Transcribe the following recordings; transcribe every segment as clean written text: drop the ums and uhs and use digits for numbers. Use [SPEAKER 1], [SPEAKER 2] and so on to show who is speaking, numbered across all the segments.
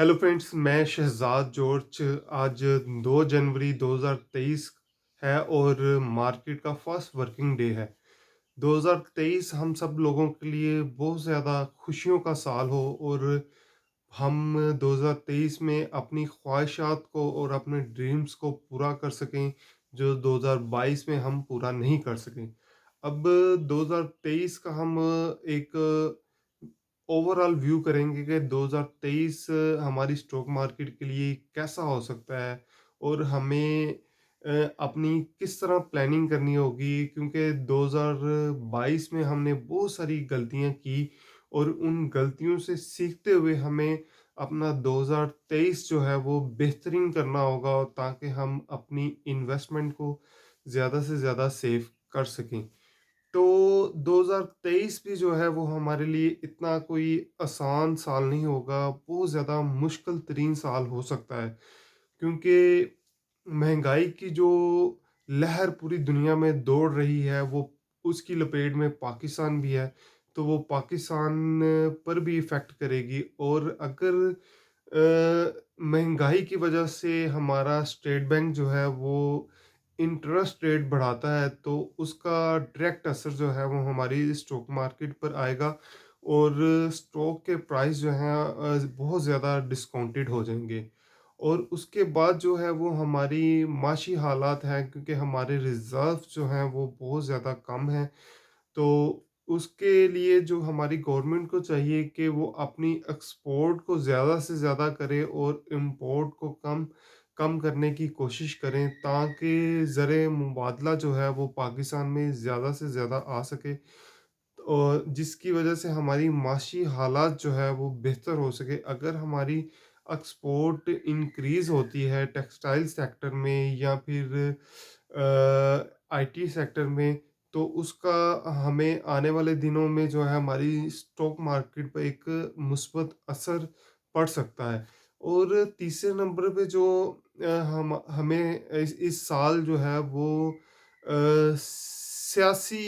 [SPEAKER 1] Hello friends, मैं Shahzad George. आज 2 जनवरी 2023 है और मार्केट का फर्स्ट वर्किंग डे है। 2023 हम सब लोगों के लिए बहुत ज़्यादा खुशियों का साल हो और हम 2023 में अपनी ख्वाहिशात को और अपने ड्रीम्स को पूरा कर सकें, जो 2022 में हम पूरा नहीं कर सकें। अब 2023 का हम एक ओवरऑल व्यू करेंगे कि 2023 हमारी स्टॉक मार्केट के लिए कैसा हो सकता है और हमें अपनी किस तरह प्लानिंग करनी होगी, क्योंकि 2022 में हमने बहुत सारी गलतियां की और उन गलतियों से सीखते हुए हमें अपना 2023 जो है वो बेहतरीन करना होगा, ताकि हम अपनी इन्वेस्टमेंट को ज़्यादा से ज़्यादा सेव कर सकें। तो 2023 भी जो है वो हमारे लिए इतना कोई आसान साल नहीं होगा, बहुत ज़्यादा मुश्किल तरीन साल हो सकता है। क्योंकि महंगाई की जो लहर पूरी दुनिया में दौड़ रही है, वो उसकी लपेट में पाकिस्तान भी है, तो वो पाकिस्तान पर भी इफ़ेक्ट करेगी। और अगर महंगाई की वजह से हमारा स्टेट बैंक जो है वो इंटरेस्ट रेट बढ़ाता है, तो उसका डायरेक्ट असर जो है वो हमारी स्टॉक मार्केट पर आएगा और स्टॉक के प्राइस जो हैं बहुत ज़्यादा डिस्काउंटेड हो जाएंगे। और उसके बाद जो है वो हमारी माशी हालात हैं, क्योंकि हमारे रिज़र्व जो हैं वो बहुत ज़्यादा कम हैं। तो उसके लिए जो हमारी गवर्नमेंट को चाहिए कि वो अपनी एक्सपोर्ट को ज़्यादा से ज़्यादा करे और इंपोर्ट को कम कम करने की कोशिश करें, ताकि ज़र मुबादला जो है वो पाकिस्तान में ज़्यादा से ज़्यादा आ सके और जिसकी वजह से हमारी माशी हालात जो है वो बेहतर हो सके। अगर हमारी एक्सपोर्ट इंक्रीज़ होती है टेक्सटाइल सेक्टर में या फिर आईटी सेक्टर में, तो उसका हमें आने वाले दिनों में जो है हमारी स्टॉक मार्केट पे एक मुस्बत असर पड़ सकता है। और तीसरे नंबर पे जो हम हमें इस साल जो है वो सियासी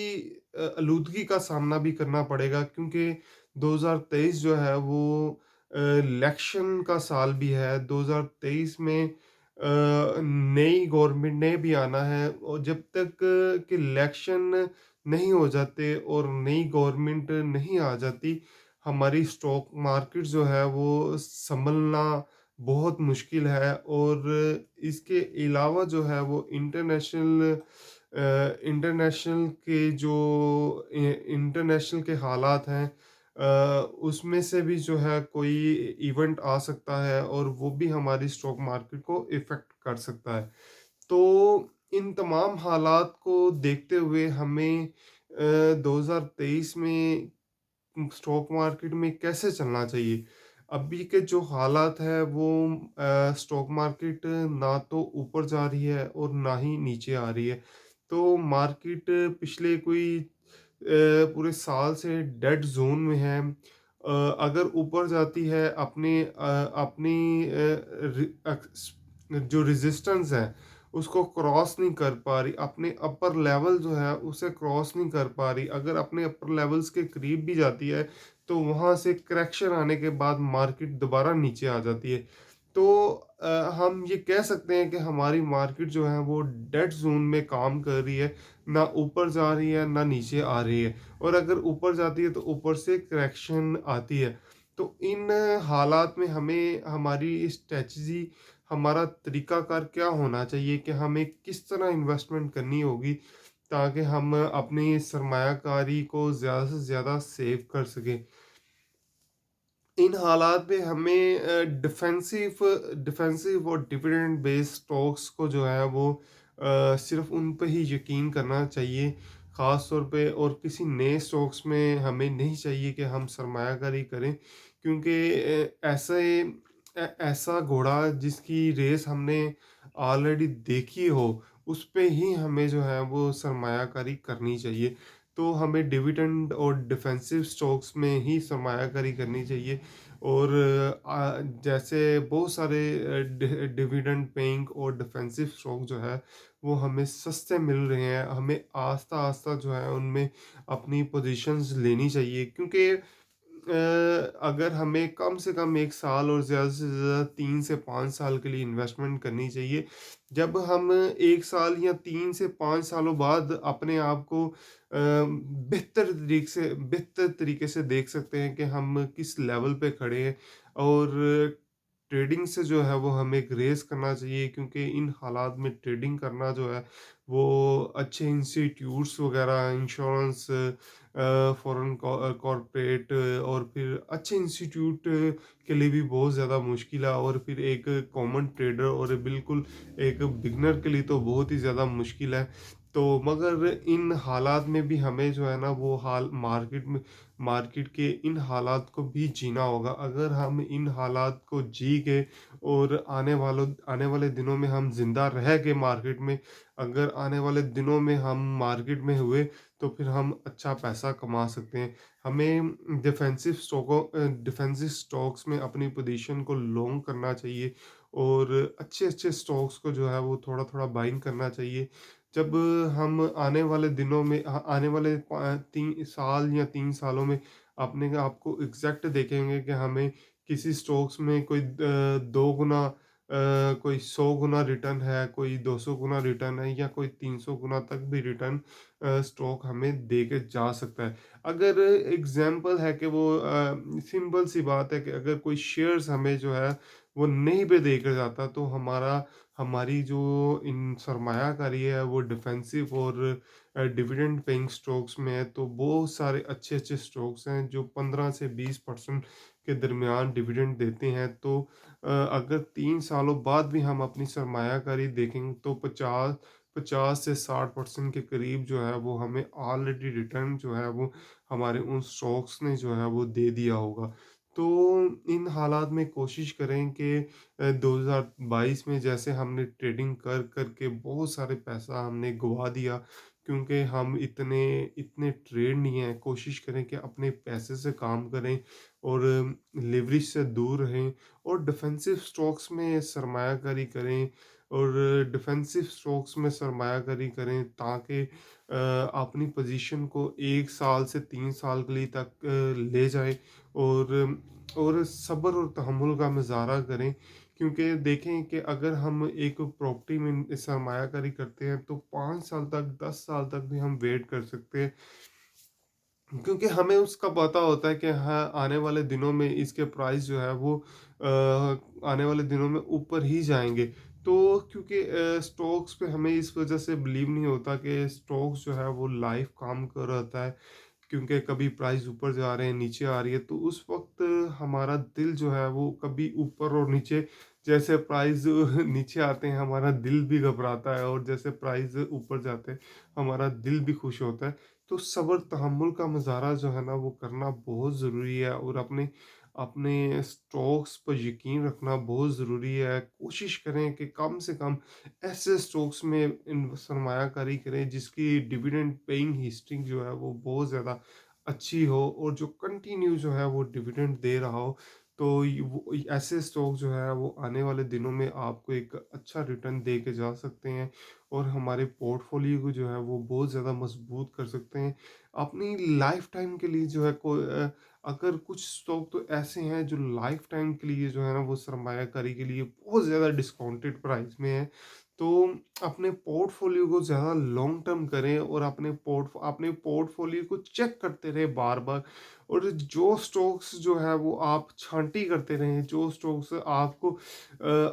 [SPEAKER 1] आलूदगी का सामना भी करना पड़ेगा, क्योंकि 2023 जो है वो इलेक्शन का साल भी है। 2023 में नई गवर्नमेंट ने भी आना है और जब तक कि इलेक्शन नहीं हो जाते और नई गवर्नमेंट नहीं आ जाती, हमारी स्टॉक मार्केट जो है वो संभलना बहुत मुश्किल है। और इसके अलावा जो है वो इंटरनेशनल के जो इंटरनेशनल के हालात हैं, उसमें से भी जो है कोई इवेंट आ सकता है और वो भी हमारी स्टॉक मार्केट को इफ़ेक्ट कर सकता है। तो इन तमाम हालात को देखते हुए हमें 2023 में स्टॉक मार्केट में कैसे चलना चाहिए? अभी के जो हालात हैं वो स्टॉक मार्केट ना तो ऊपर जा रही है और ना ही नीचे आ रही है। तो मार्केट पिछले कोई पूरे साल से डेड ज़ोन में है। अगर ऊपर जाती है अपनी जो रेजिस्टेंस है उसको क्रॉस नहीं कर पा रही, अपने अपर लेवल जो है उसे क्रॉस नहीं कर पा रही। अगर अपने अपर लेवल्स के करीब भी जाती है, तो वहाँ से करेक्शन आने के बाद मार्केट दोबारा नीचे आ जाती है। तो हम ये कह सकते हैं कि हमारी मार्केट जो है वो डेड ज़ोन में काम कर रही है, ना ऊपर जा रही है, ना नीचे आ रही है। और अगर ऊपर जाती है तो ऊपर से करेक्शन आती है। तो इन हालात में हमें हमारी स्ट्रैटेजी, हमारा तरीकाकार क्या होना चाहिए कि हमें किस तरह इन्वेस्टमेंट करनी होगी, ताकि हम अपनी सरमायाकारी को ज़्यादा से ज़्यादा सेव कर सकें। इन हालात में हमें डिफेंसिव डिफेंसिव और डिविडेंड बेस्ड स्टॉक्स को जो है वो सिर्फ उन पे ही यकीन करना चाहिए, ख़ास तौर पे। और किसी नए स्टॉक्स में हमें नहीं चाहिए कि हम सरमायाकारी करें, क्योंकि ऐसा घोड़ा जिसकी रेस हमने ऑलरेडी देखी हो, उस पे ही हमें जो है वो सरमायाकारी करनी चाहिए। तो हमें डिविडेंड और डिफेंसिव स्टॉक्स में ही सरमायाकारी करनी चाहिए। और जैसे बहुत सारे डिविडेंड पेइंग और डिफेंसिव स्टॉक जो है वो हमें सस्ते मिल रहे हैं, हमें आस्ता आस्ता जो है उनमें अपनी पोजीशंस लेनी चाहिए। क्योंकि अगर हमें कम से कम 1 साल और ज़्यादा से ज़्यादा 3 से 5 साल के लिए इन्वेस्टमेंट करनी चाहिए। जब हम 1 साल या 3 से 5 सालों बाद अपने आप को बेहतर तरीके से देख सकते हैं कि हम किस लेवल पे खड़े हैं, और ट्रेडिंग से जो है वो हमें ग्रेज़ करना चाहिए, क्योंकि इन हालात में ट्रेडिंग करना जो है वो अच्छे इंस्टीट्यूट्स वगैरह, इंश्योरेंस, फॉरेन कॉर्पोरेट और फिर अच्छे इंस्टीट्यूट के लिए भी बहुत ज़्यादा मुश्किल है, और फिर एक कॉमन ट्रेडर और बिल्कुल एक बिगनर के लिए तो बहुत ही ज़्यादा मुश्किल है। तो मगर इन हालात में भी हमें जो है ना वो हाल मार्केट के इन हालात को भी जीना होगा। अगर हम इन हालात को जी के और आने वाले दिनों में हम ज़िंदा रह गए मार्केट में, अगर आने वाले दिनों में हम मार्केट में हुए, तो फिर हम अच्छा पैसा कमा सकते हैं। हमें डिफेंसिव स्टॉक्स में अपनी पोजीशन को लॉन्ग करना चाहिए, और अच्छे-अच्छे स्टॉक्स को जो है वो थोड़ा-थोड़ा बाइंग करना चाहिए। जब हम आने वाले 3 साल या 3 सालों में अपने आप को एग्ज़ैक्ट देखेंगे कि हमें किसी स्टॉक्स में कोई 2 गुना, कोई 100 गुना रिटर्न है, कोई 200 गुना रिटर्न है, या कोई 300 गुना तक भी रिटर्न स्टॉक हमें दे के जा सकता है। अगर एग्ज़ाम्पल है कि वो सिंपल सी बात है कि अगर कोई शेयर्स हमें जो है वो नहीं भी देकर जाता, तो हमारी जो इन सरमायाकारी है वो डिफेंसिव और डिविडेंड पेइंग स्टॉक्स में है। तो बहुत सारे अच्छे-अच्छे स्टॉक्स हैं जो 15 से 20% के दरमियान डिविडेंड देते हैं। तो अगर 3 सालों बाद भी हम अपनी सरमायाकारी देखेंगे, तो 50 से 60% के करीब जो है वो हमें ऑलरेडी रिटर्न जो है वो हमारे उन स्टॉक्स ने जो है वो दे दिया होगा। तो इन हालात में कोशिश करें कि 2022 में जैसे हमने ट्रेडिंग कर के बहुत सारे पैसा हमने गँवा दिया, क्योंकि हम इतने इतने ट्रेड नहीं हैं। कोशिश करें कि अपने पैसे से काम करें, और लिवरेज से दूर रहें, और डिफेंसिव स्टॉक्स में सरमायाकारी करें, और डिफेंसिव स्टॉक्स में सरमायाकारी करें, ताकि अपनी पोजीशन को 1 साल से 3 साल के लिए तक ले जाएँ, और सब्र और तहम्मुल का मुज़ाहरा करें। क्योंकि देखें कि अगर हम एक प्रॉपर्टी में सरमायाकारी करते हैं, तो 5 साल तक, 10 साल तक भी हम वेट कर सकते हैं। क्योंकि हमें उसका पता होता है कि हाँ, आने वाले दिनों में इसके प्राइस जो है वो आने वाले दिनों में ऊपर ही जाएँगे। तो क्योंकि स्टॉक्स पे हमें इस वज़ह से बिलीव नहीं होता कि स्टॉक्स जो है वो लाइफ़ काम कर रहता है। क्योंकि कभी प्राइस ऊपर जा रहे हैं, नीचे आ रही है, तो उस वक़्त हमारा दिल जो है वो कभी ऊपर और नीचे, जैसे प्राइस नीचे आते हैं हमारा दिल भी घबराता है, और जैसे प्राइस ऊपर जाते हैं हमारा दिल भी खुश होता है। तो सब्र तहम्मुल का मुज़ाहरा जो है ना वो करना बहुत ज़रूरी है, और अपने अपने स्टॉक्स पर यकीन रखना बहुत ज़रूरी है। कोशिश करें कि कम से कम ऐसे स्टॉक्स में सरमायाकारी करें जिसकी डिविडेंड पेइंग हिस्ट्री जो है वो बहुत ज़्यादा अच्छी हो, और जो कंटिन्यू जो है वो डिविडेंड दे रहा हो। तो ऐसे स्टॉक जो है वो आने वाले दिनों में आपको एक अच्छा रिटर्न दे के जा सकते हैं, और हमारे पोर्टफोलियो को जो है वो बहुत ज़्यादा मजबूत कर सकते हैं। अपनी लाइफ टाइम के लिए जो है अगर कुछ स्टॉक तो ऐसे हैं जो लाइफ टाइम के लिए जो है ना वो सरमायाकारी के लिए बहुत ज़्यादा डिस्काउंटेड प्राइस में है। तो अपने पोर्टफोलियो को ज़्यादा लॉन्ग टर्म करें, और अपने पोर्टफोलियो को चेक करते रहें बार-बार, और जो स्टॉक्स जो है वो आप छांटी करते रहें, जो स्टॉक्स आपको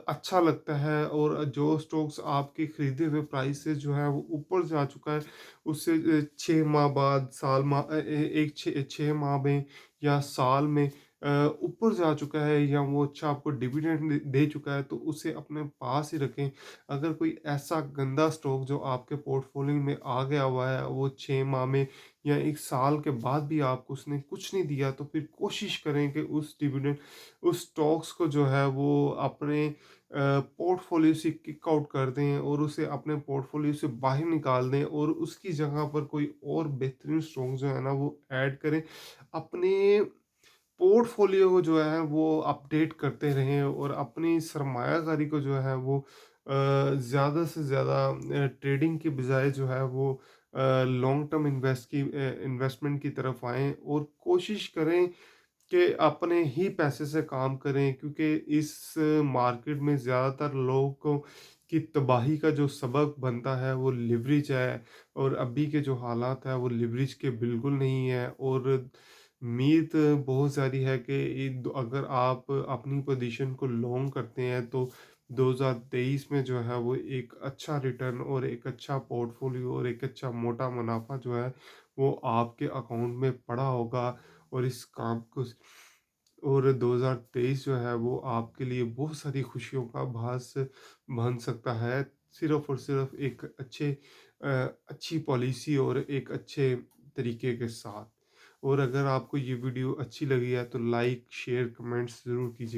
[SPEAKER 1] अच्छा लगता है, और जो स्टॉक्स आपके खरीदे हुए प्राइस से जो है वो ऊपर जा चुका है, उससे 6 माह बाद, साल मा अ, ए एक 6 माह में या साल में ऊपर जा चुका है, या वो अच्छा आपको डिविडेंड दे चुका है, तो उसे अपने पास ही रखें। अगर कोई ऐसा गंदा स्टॉक जो आपके पोर्टफोलियो में आ गया हुआ है, वो 6 माह में या 1 साल के बाद भी आपको उसने कुछ नहीं दिया, तो फिर कोशिश करें कि उस स्टॉक्स को जो है वो अपने पोर्टफोलियो से किक आउट कर दें, और उसे अपने पोर्टफोलियो से बाहर निकाल दें, और उसकी जगह पर कोई और बेहतरीन स्टॉक जो है ना वो ऐड करें। अपने पोर्टफोलियो को जो है वो अपडेट करते रहें, और अपनी सरमायाकारी को जो है वो ज़्यादा से ज़्यादा ट्रेडिंग की बजाय जो है वो लॉन्ग टर्म इन्वेस्टमेंट की तरफ आएँ, और कोशिश करें कि अपने ही पैसे से काम करें, क्योंकि इस मार्केट में ज़्यादातर लोगों की तबाही का जो सबब बनता है वो लिवरेज है। और अभी के जो हालात हैं वो लिवरेज के बिल्कुल नहीं है। और उम्मीद बहुत सारी है कि अगर आप अपनी पोजीशन को लॉन्ग करते हैं तो 2023 में जो है वो एक अच्छा रिटर्न और एक अच्छा पोर्टफोलियो और एक अच्छा मोटा मुनाफा जो है वो आपके अकाउंट में पड़ा होगा। और इस काम को और 2023 जो है वो आपके लिए बहुत सारी खुशियों का भास बन सकता है, सिर्फ़ और सिर्फ़ एक अच्छी पॉलिसी और एक अच्छे तरीके के साथ। और अगर आपको ये वीडियो अच्छी लगी है तो लाइक, शेयर, कमेंट्स ज़रूर कीजिए।